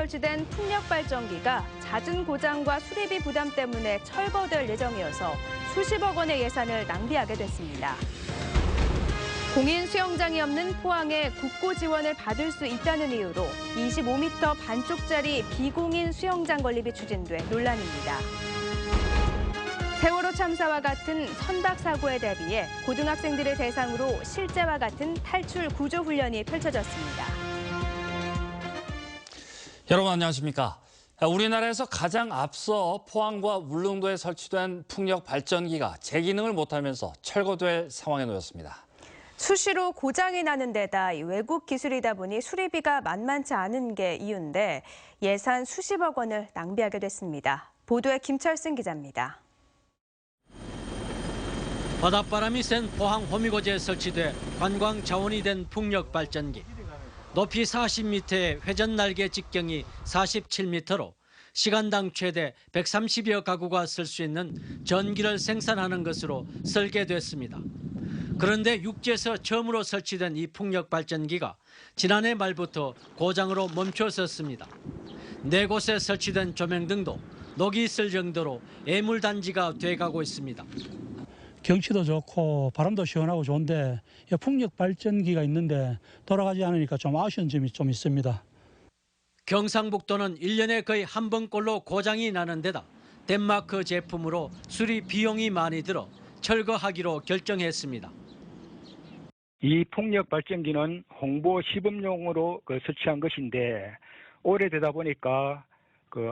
설치된 풍력 발전기가 잦은 고장과 수리비 부담 때문에 철거될 예정이어서 수십억 원의 예산을 낭비하게 됐습니다. 공인 수영장이 없는 포항에 국고 지원을 받을 수 있다는 이유로 25m 반쪽짜리 비공인 수영장 건립이 추진돼 논란입니다. 세월호 참사와 같은 선박 사고에 대비해 고등학생들을 대상으로 실제와 같은 탈출 구조 훈련이 펼쳐졌습니다. 여러분 안녕하십니까? 우리나라에서 가장 앞서 포항과 울릉도에 설치된 풍력 발전기가 제 기능을 못하면서 철거될 상황에 놓였습니다. 수시로 고장이 나는 데다 외국 기술이다 보니 수리비가 만만치 않은 게 이유인데 예산 수십억 원을 낭비하게 됐습니다. 보도에 김철승 기자입니다. 바닷바람이 센 포항 호미곶에 설치돼 관광 자원이 된 풍력 발전기. 높이 40m에 회전 날개 직경이 47m로 시간당 최대 130여 가구가 쓸 수 있는 전기를 생산하는 것으로 설계됐습니다. 그런데 육지에서 처음으로 설치된 이 풍력 발전기가 지난해 말부터 고장으로 멈춰섰습니다. 4곳에 설치된 조명등도 녹이 있을 정도로 애물단지가 돼가고 있습니다. 경치도 좋고 바람도 시원하고 좋은데 풍력 발전기가 있는데 돌아가지 않으니까 좀 아쉬운 점이 좀 있습니다. 경상북도는 1년에 거의 한 번꼴로 고장이 나는 데다 덴마크 제품으로 수리 비용이 많이 들어 철거하기로 결정했습니다. 이 풍력 발전기는 홍보 시범용으로 설치한 것인데 오래되다 보니까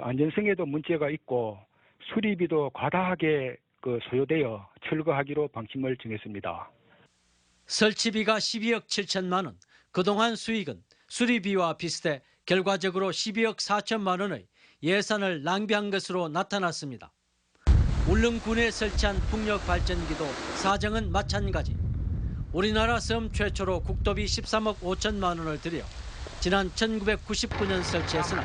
안전성에도 문제가 있고 수리비도 과다하게 소요되어 철거하기로 방침을 정했습니다. 설치비가 12억 7천만 원, 그동안 수익은 수리비와 비슷해 결과적으로 12억 4천만 원의 예산을 낭비한 것으로 나타났습니다. 울릉군에 설치한 풍력 발전기도 사정은 마찬가지. 우리나라 섬 최초로 국도비 13억 5천만 원을 들여 지난 1999년 설치했으나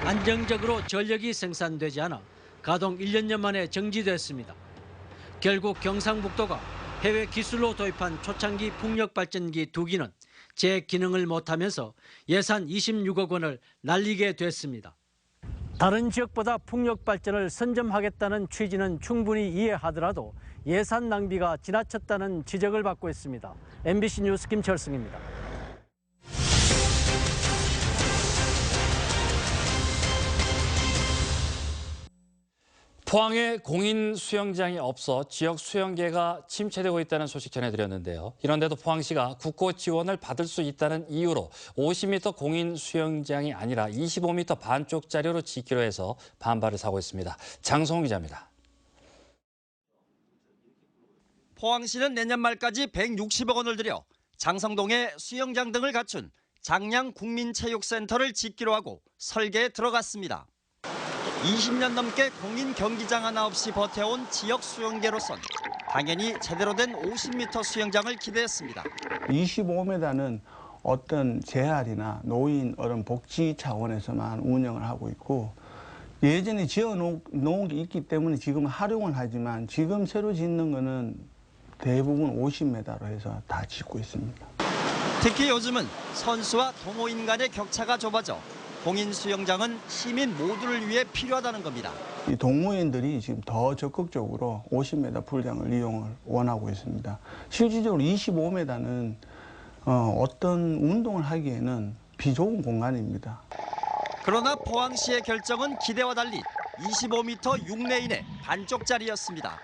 안정적으로 전력이 생산되지 않아 가동 1년여 만에 정지됐습니다. 결국 경상북도가 해외 기술로 도입한 초창기 풍력 발전기 2기는 제 기능을 못하면서 예산 26억 원을 날리게 됐습니다. 다른 지역보다 풍력 발전을 선점하겠다는 취지는 충분히 이해하더라도 예산 낭비가 지나쳤다는 지적을 받고 있습니다. MBC 뉴스 김철승입니다. 포항에 공인 수영장이 없어 지역 수영계가 침체되고 있다는 소식 전해드렸는데요. 이런데도 포항시가 국고 지원을 받을 수 있다는 이유로 50m 공인 수영장이 아니라 25m 반쪽짜리로 짓기로 해서 반발을 사고 있습니다. 장성훈 기자입니다. 포항시는 내년 말까지 160억 원을 들여 장성동에 수영장 등을 갖춘 장량 국민체육센터를 짓기로 하고 설계에 들어갔습니다. 20년 넘게 공인 경기장 하나 없이 버텨온 지역 수영계로선 당연히 제대로 된 50m 수영장을 기대했습니다. 25m는 어떤 재활이나 노인 어른 복지 차원에서만 운영을 하고 있고 예전에 지어놓은 게 있기 때문에 지금 활용을 하지만 지금 새로 짓는 거는 대부분 50m로 해서 다 짓고 있습니다. 특히 요즘은 선수와 동호인 간의 격차가 좁아져 공인 수영장은 시민 모두를 위해 필요하다는 겁니다. 이 동호인들이 지금 더 적극적으로 50m 풀장을 이용을 원하고 있습니다. 실질적으로 25m는 어떤 운동을 하기에는 비좁은 공간입니다. 그러나 포항시의 결정은 기대와 달리 25m 6레인의 반쪽짜리였습니다.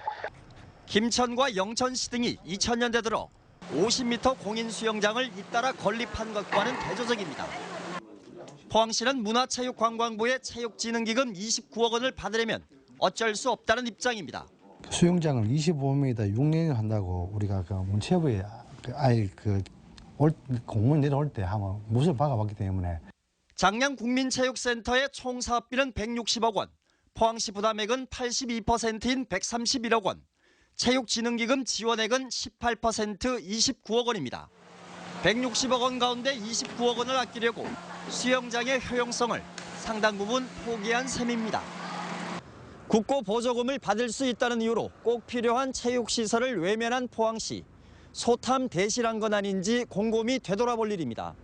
김천과 영천시 등이 2000년대 들어 50m 공인 수영장을 잇따라 건립한 것과는 대조적입니다. 포항시는 문화체육관광부의 체육진흥기금 29억 원을 받으려면 어쩔 수 없다는 입장입니다. 수영장을 25m 6레인을 한다고 우리가 문체부에 공무원 내려올 때 한번 못을 박아봤기 때문에 장량 국민체육센터의 총 사업비는 160억 원, 포항시 부담액은 82%인 131억 원, 체육진흥기금 지원액은 18% 29억 원입니다. 160억 원 가운데 29억 원을 아끼려고 수영장의 효용성을 상당 부분 포기한 셈입니다. 국고 보조금을 받을 수 있다는 이유로 꼭 필요한 체육시설을 외면한 포항시. 소탐 대실한 건 아닌지 곰곰이 되돌아볼 일입니다.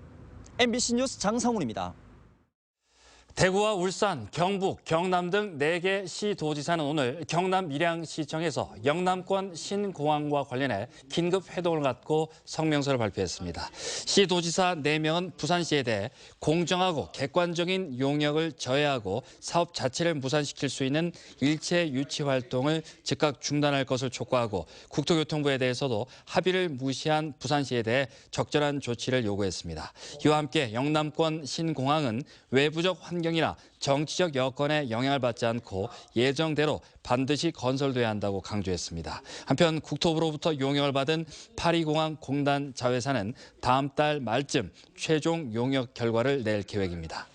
MBC 뉴스 장성훈입니다. 대구와 울산, 경북, 경남 등 4개 시도지사는 오늘 경남 밀양시청에서 영남권 신공항과 관련해 긴급 회동을 갖고 성명서를 발표했습니다. 시도지사 4명은 부산시에 대해 공정하고 객관적인 용역을 저해하고 사업 자체를 무산시킬 수 있는 일체 유치 활동을 즉각 중단할 것을 촉구하고 국토교통부에 대해서도 합의를 무시한 부산시에 대해 적절한 조치를 요구했습니다. 이와 함께 영남권 신공항은 외부적 환경이나 정치적 여건에 영향을 받지 않고 예정대로 반드시 건설돼야 한다고 강조했습니다. 한편 국토부로부터 용역을 받은 파리공항 공단 자회사는 다음 달 말쯤 최종 용역 결과를 낼 계획입니다.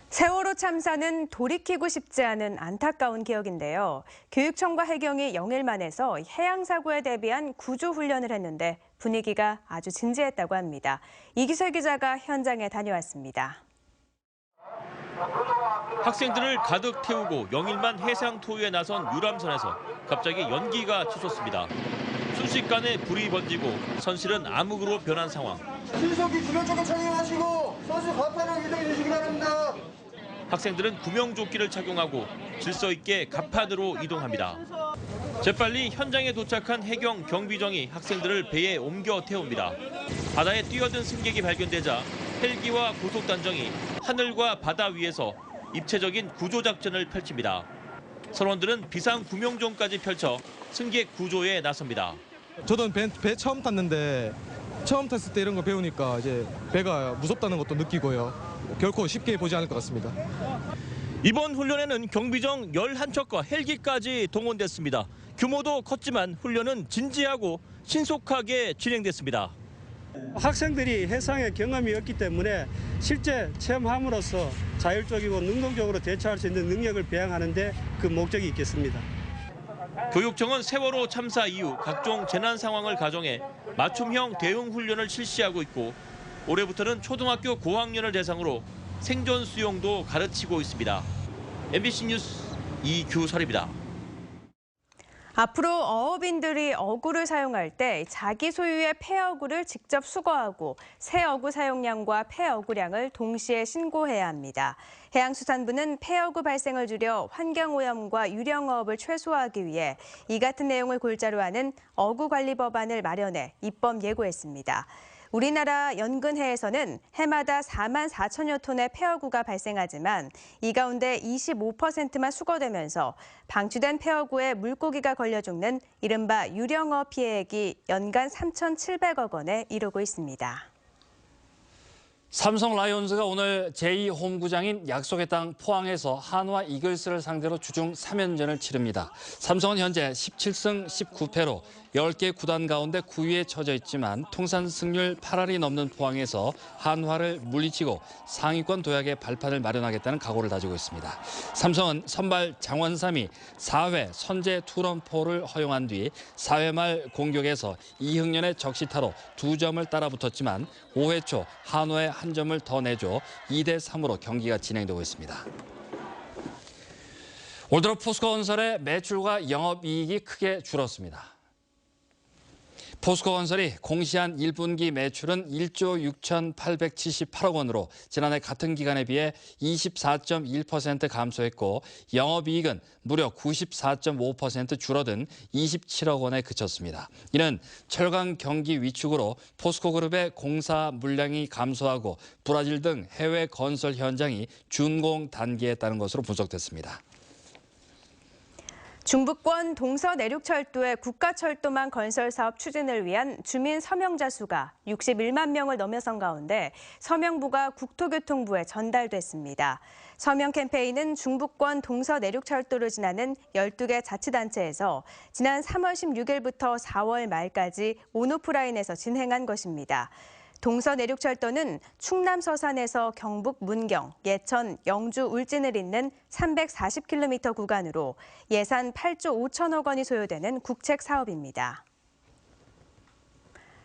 세월호 참사는 돌이키고 싶지 않은 안타까운 기억인데요. 교육청과 해경이 영일만에서 해양사고에 대비한 구조훈련을 했는데 분위기가 아주 진지했다고 합니다. 이기설 기자가 현장에 다녀왔습니다. 학생들을 가득 태우고 영일만 해상 토유에 나선 유람선에서 갑자기 연기가 치솟습니다. 순식간에 불이 번지고 선실은 암흑으로 변한 상황. 신속히 구명조끼 착용하시고 선수 가판으로 이동해 주시기 바랍니다. 학생들은 구명조끼를 착용하고 질서 있게 갑판으로 이동합니다. 재빨리 현장에 도착한 해경 경비정이 학생들을 배에 옮겨 태웁니다. 바다에 뛰어든 승객이 발견되자 헬기와 고속단정이 하늘과 바다 위에서 입체적인 구조작전을 펼칩니다. 선원들은 비상구명종까지 펼쳐 승객 구조에 나섭니다. 저도 배 처음 탔는데 처음 탔을 때 이런 거 배우니까 이제 배가 무섭다는 것도 느끼고요. 결코 쉽게 보지 않을 것 같습니다. 이번 훈련에는 경비정 11척과 헬기까지 동원됐습니다. 규모도 컸지만 훈련은 진지하고 신속하게 진행됐습니다. 학생들이 해상의 경험이 없기 때문에 실제 체험함으로써 자율적이고 능동적으로 대처할 수 있는 능력을 배양하는 데 그 목적이 있겠습니다. 교육청은 세월호 참사 이후 각종 재난 상황을 가정해 맞춤형 대응 훈련을 실시하고 있고 올해부터는 초등학교 고학년을 대상으로 생존 수영도 가르치고 있습니다. MBC 뉴스 이규설입니다. 앞으로 어업인들이 어구를 사용할 때 자기 소유의 폐어구를 직접 수거하고 새 어구 사용량과 폐어구량을 동시에 신고해야 합니다. 해양수산부는 폐어구 발생을 줄여 환경오염과 유령어업을 최소화하기 위해 이 같은 내용을 골자로 하는 어구관리법안을 마련해 입법 예고했습니다. 우리나라 연근해에서는 해마다 4만 4천여 톤의 폐어구가 발생하지만 이 가운데 25%만 수거되면서 방치된 폐어구에 물고기가 걸려 죽는 이른바 유령어 피해액이 연간 3,700억 원에 이르고 있습니다. 삼성 라이온즈가 오늘 제2홈구장인 약속의 땅 포항에서 한화 이글스를 상대로 주중 3연전을 치릅니다. 삼성은 현재 17승 19패로 10개 구단 가운데 9위에 처져 있지만 통산 승률 8할이 넘는 포항에서 한화를 물리치고 상위권 도약의 발판을 마련하겠다는 각오를 다지고 있습니다. 삼성은 선발 장원삼이 4회 선제 투런포를 허용한 뒤 4회 말 공격에서 이흥년의 적시타로 2점을 따라붙었지만 5회 초 한화에 한 점을 더 내줘 2대3으로 경기가 진행되고 있습니다. 올 들어 포스코건설의 매출과 영업이익이 크게 줄었습니다. 포스코건설이 공시한 1분기 매출은 1조 6,878억 원으로 지난해 같은 기간에 비해 24.1% 감소했고 영업이익은 무려 94.5% 줄어든 27억 원에 그쳤습니다. 이는 철강 경기 위축으로 포스코그룹의 공사 물량이 감소하고 브라질 등 해외 건설 현장이 준공 단계에 따른 것으로 분석됐습니다. 중부권 동서내륙철도의 국가철도망 건설 사업 추진을 위한 주민 서명자 수가 61만 명을 넘어선 가운데 서명부가 국토교통부에 전달됐습니다. 서명 캠페인은 중부권 동서내륙철도를 지나는 12개 자치단체에서 지난 3월 16일부터 4월 말까지 온오프라인에서 진행한 것입니다. 동서내륙철도는 충남 서산에서 경북 문경, 예천, 영주, 울진을 잇는 340km 구간으로 예산 8조 5천억 원이 소요되는 국책 사업입니다.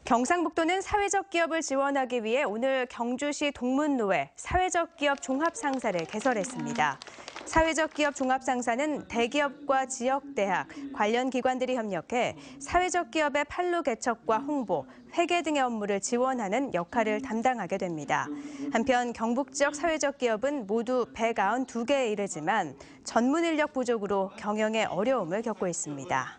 경상북도는 사회적 기업을 지원하기 위해 오늘 경주시 동문로에 사회적 기업 종합상사를 개설했습니다. 사회적 기업 종합상사는 대기업과 지역대학, 관련 기관들이 협력해 사회적 기업의 판로 개척과 홍보, 회계 등의 업무를 지원하는 역할을 담당하게 됩니다. 한편 경북 지역 사회적 기업은 모두 192개에 이르지만 전문 인력 부족으로 경영에 어려움을 겪고 있습니다.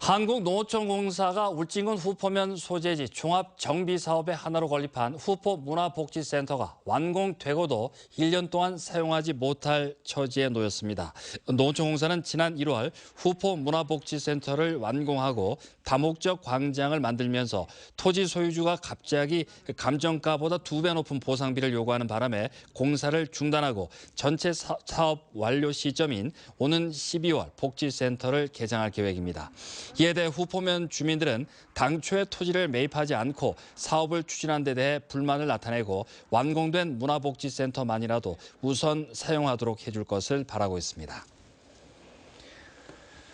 한국농어촌공사가 울진군 후포면 소재지 종합정비사업의 하나로 건립한 후포문화복지센터가 완공되고도 1년 동안 사용하지 못할 처지에 놓였습니다. 농어촌공사는 지난 1월 후포문화복지센터를 완공하고 다목적 광장을 만들면서 토지 소유주가 갑자기 감정가보다 2배 높은 보상비를 요구하는 바람에 공사를 중단하고 전체 사업 완료 시점인 오는 12월 복지센터를 개장할 계획입니다. 이에 대해 후포면 주민들은 당초에 토지를 매입하지 않고 사업을 추진한 데 대해 불만을 나타내고 완공된 문화복지센터만이라도 우선 사용하도록 해줄 것을 바라고 있습니다.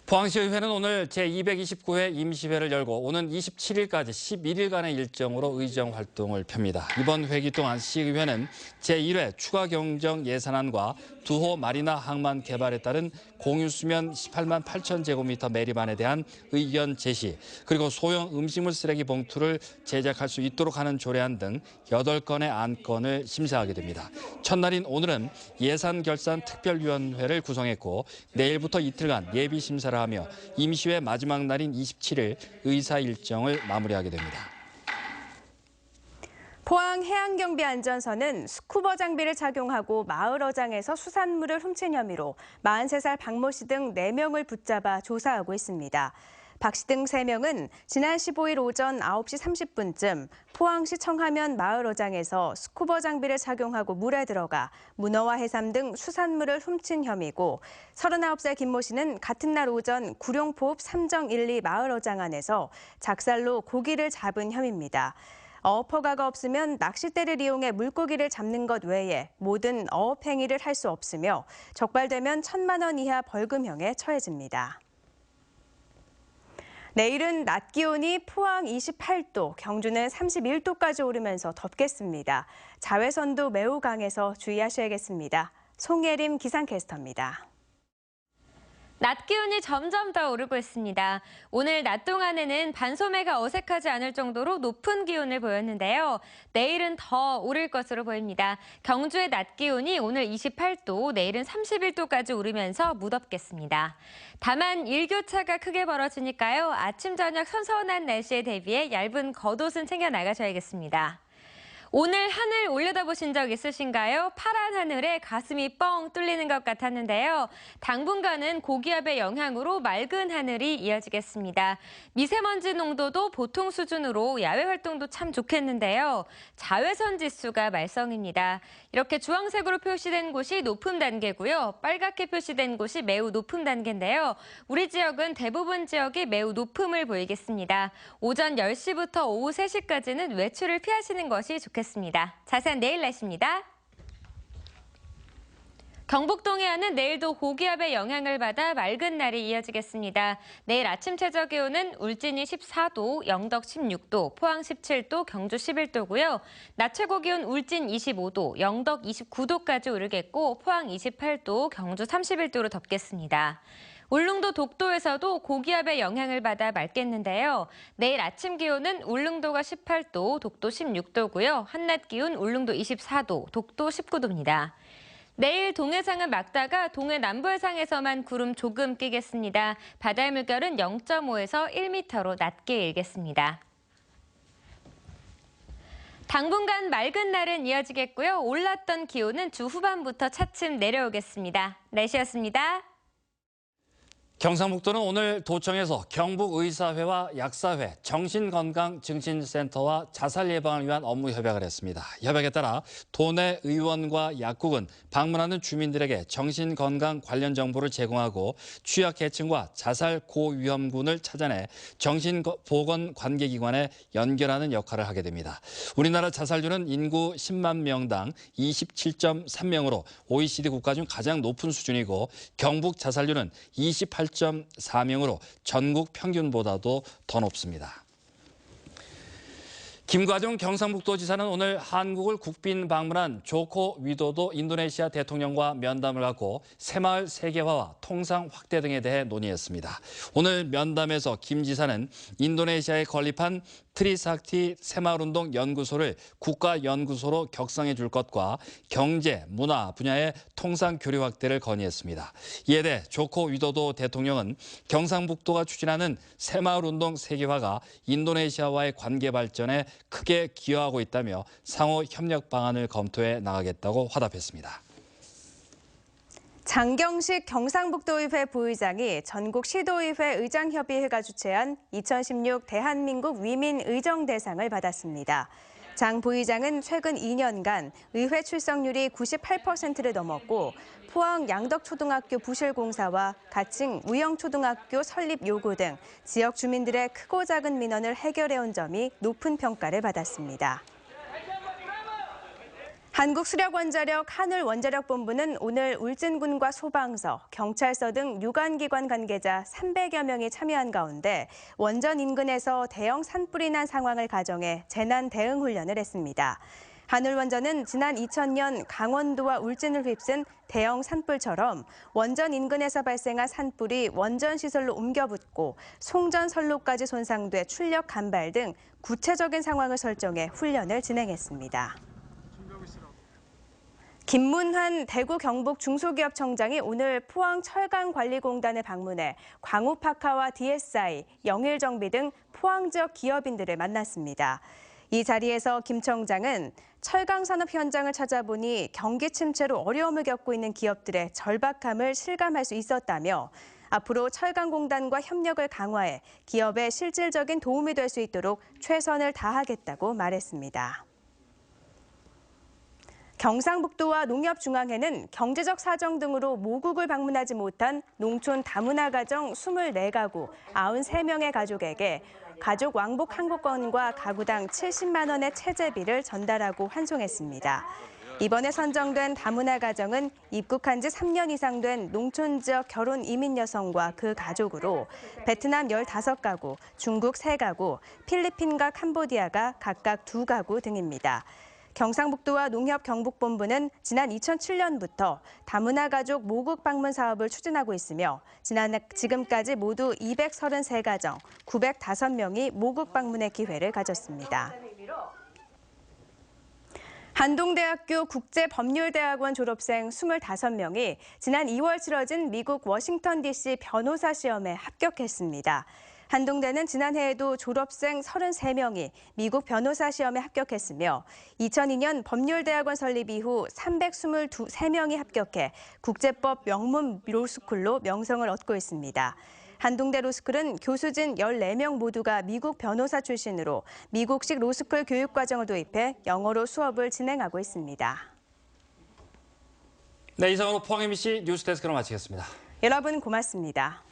포항시의회는 오늘 제229회 임시회를 열고 오는 27일까지 11일간의 일정으로 의정 활동을 펴니다. 이번 회기 동안 시의회는 제1회 추가 경정 예산안과 두호 마리나 항만 개발에 따른 공유수면 18만 8천 제곱미터 매립안에 대한 의견 제시, 그리고 소형 음식물 쓰레기 봉투를 제작할 수 있도록 하는 조례안 등 8건의 안건을 심사하게 됩니다. 첫날인 오늘은 예산결산특별위원회를 구성했고 내일부터 이틀간 예비심사를 하며 임시회 마지막 날인 27일 의사 일정을 마무리하게 됩니다. 포항 해양경비안전서는 스쿠버 장비를 착용하고 마을 어장에서 수산물을 훔친 혐의로 43살 박모 씨 등 4명을 붙잡아 조사하고 있습니다. 박 씨 등 3명은 지난 15일 오전 9시 30분쯤 포항시 청하면 마을 어장에서 스쿠버 장비를 착용하고 물에 들어가 문어와 해삼 등 수산물을 훔친 혐의고 39살 김모 씨는 같은 날 오전 구룡포읍 삼정 1, 2 마을 어장 안에서 작살로 고기를 잡은 혐의입니다. 어업허가가 없으면 낚싯대를 이용해 물고기를 잡는 것 외에 모든 어업 행위를 할 수 없으며 적발되면 1,000만 원 이하 벌금형에 처해집니다. 내일은 낮 기온이 포항 28도, 경주는 31도까지 오르면서 덥겠습니다. 자외선도 매우 강해서 주의하셔야겠습니다. 송예림 기상캐스터입니다. 낮 기온이 점점 더 오르고 있습니다. 오늘 낮 동안에는 반소매가 어색하지 않을 정도로 높은 기온을 보였는데요. 내일은 더 오를 것으로 보입니다. 경주의 낮 기온이 오늘 28도, 내일은 31도까지 오르면서 무덥겠습니다. 다만 일교차가 크게 벌어지니까요. 아침, 저녁 선선한 날씨에 대비해 얇은 겉옷은 챙겨 나가셔야겠습니다. 오늘 하늘 올려다보신 적 있으신가요? 파란 하늘에 가슴이 뻥 뚫리는 것 같았는데요. 당분간은 고기압의 영향으로 맑은 하늘이 이어지겠습니다. 미세먼지 농도도 보통 수준으로 야외 활동도 참 좋겠는데요. 자외선 지수가 말썽입니다. 이렇게 주황색으로 표시된 곳이 높음 단계고요. 빨갛게 표시된 곳이 매우 높음 단계인데요. 우리 지역은 대부분 지역이 매우 높음을 보이겠습니다. 오전 10시부터 오후 3시까지는 외출을 피하시는 것이 좋겠습니다. 자세한 내일 날씨입니다. 경북 동해안은 내일도 고기압의 영향을 받아 맑은 날이 이어지겠습니다. 내일 아침 최저 기온은 울진이 14도, 영덕 16도, 포항 17도, 경주 11도고요. 낮 최고 기온 울진 25도, 영덕 29도까지 오르겠고 포항 28도, 경주 31도로 덥겠습니다. 울릉도 독도에서도 고기압의 영향을 받아 맑겠는데요. 내일 아침 기온은 울릉도가 18도, 독도 16도고요. 한낮 기온 울릉도 24도, 독도 19도입니다. 내일 동해상은 맑다가 동해 남부해상에서만 구름 조금 끼겠습니다. 바다의 물결은 0.5에서 1m로 낮게 일겠습니다. 당분간 맑은 날은 이어지겠고요. 올랐던 기온은 주 후반부터 차츰 내려오겠습니다. 날씨였습니다. 경상북도는 오늘 도청에서 경북의사회와 약사회, 정신건강증진센터와 자살 예방을 위한 업무 협약을 했습니다. 협약에 따라 도내 의원과 약국은 방문하는 주민들에게 정신건강 관련 정보를 제공하고 취약계층과 자살 고위험군을 찾아내 정신보건관계기관에 연결하는 역할을 하게 됩니다. 우리나라 자살률은 인구 10만 명당 27.3명으로 OECD 국가 중 가장 높은 수준이고 경북 자살률은 28.4명으로 전국 평균보다도 더 높습니다. 김과중 경상북도지사는 오늘 한국을 국빈 방문한 조코 위도도 인도네시아 대통령과 면담을 갖고 새마을 세계화와 통상 확대 등에 대해 논의했습니다. 오늘 면담에서 김 지사는 인도네시아에 건립한 트리삭티 새마을운동 연구소를 국가연구소로 격상해 줄 것과 경제, 문화 분야의 통상 교류 확대를 건의했습니다. 이에 대해 조코 위도도 대통령은 경상북도가 추진하는 새마을운동 세계화가 인도네시아와의 관계 발전에 크게 기여하고 있다며 상호 협력 방안을 검토해 나가겠다고 화답했습니다. 장경식 경상북도의회 부의장이 전국시도의회 의장협의회가 주최한 2016 대한민국 위민의정대상을 받았습니다. 장 부의장은 최근 2년간 의회 출석률이 98%를 넘었고 포항 양덕초등학교 부실공사와 가칭 우영초등학교 설립 요구 등 지역 주민들의 크고 작은 민원을 해결해온 점이 높은 평가를 받았습니다. 한국수력원자력 하늘원자력본부는 오늘 울진군과 소방서, 경찰서 등 유관기관 관계자 300여 명이 참여한 가운데 원전 인근에서 대형 산불이 난 상황을 가정해 재난 대응 훈련을 했습니다. 하늘원전은 지난 2000년 강원도와 울진을 휩쓴 대형 산불처럼 원전 인근에서 발생한 산불이 원전 시설로 옮겨 붙고 송전 선로까지 손상돼 출력 감발 등 구체적인 상황을 설정해 훈련을 진행했습니다. 김문환 대구 경북 중소기업청장이 오늘 포항철강관리공단을 방문해 광우파카와 DSI, 영일정비 등 포항 지역 기업인들을 만났습니다. 이 자리에서 김 청장은 철강산업 현장을 찾아보니 경기 침체로 어려움을 겪고 있는 기업들의 절박함을 실감할 수 있었다며 앞으로 철강공단과 협력을 강화해 기업에 실질적인 도움이 될 수 있도록 최선을 다하겠다고 말했습니다. 경상북도와 농협중앙회는 경제적 사정 등으로 모국을 방문하지 못한 농촌 다문화 가정 24가구 93명의 가족에게 가족 왕복 항공권과 가구당 70만 원의 체재비를 전달하고 환송했습니다. 이번에 선정된 다문화 가정은 입국한 지 3년 이상 된 농촌 지역 결혼 이민 여성과 그 가족으로 베트남 15가구, 중국 3가구, 필리핀과 캄보디아가 각각 2가구 등입니다. 경상북도와 농협 경북본부는 지난 2007년부터 다문화 가족 모국 방문 사업을 추진하고 있으며 지금까지 모두 233가정, 905명이 모국 방문의 기회를 가졌습니다. 한동대학교 국제법률대학원 졸업생 25명이 지난 2월 치러진 미국 워싱턴 DC 변호사 시험에 합격했습니다. 한동대는 지난해에도 졸업생 33명이 미국 변호사 시험에 합격했으며 2002년 법률대학원 설립 이후 323명이 합격해 국제법 명문 로스쿨로 명성을 얻고 있습니다. 한동대 로스쿨은 교수진 14명 모두가 미국 변호사 출신으로 미국식 로스쿨 교육과정을 도입해 영어로 수업을 진행하고 있습니다. 네, 이상으로 포항 MBC 뉴스데스크로 마치겠습니다. 여러분 고맙습니다.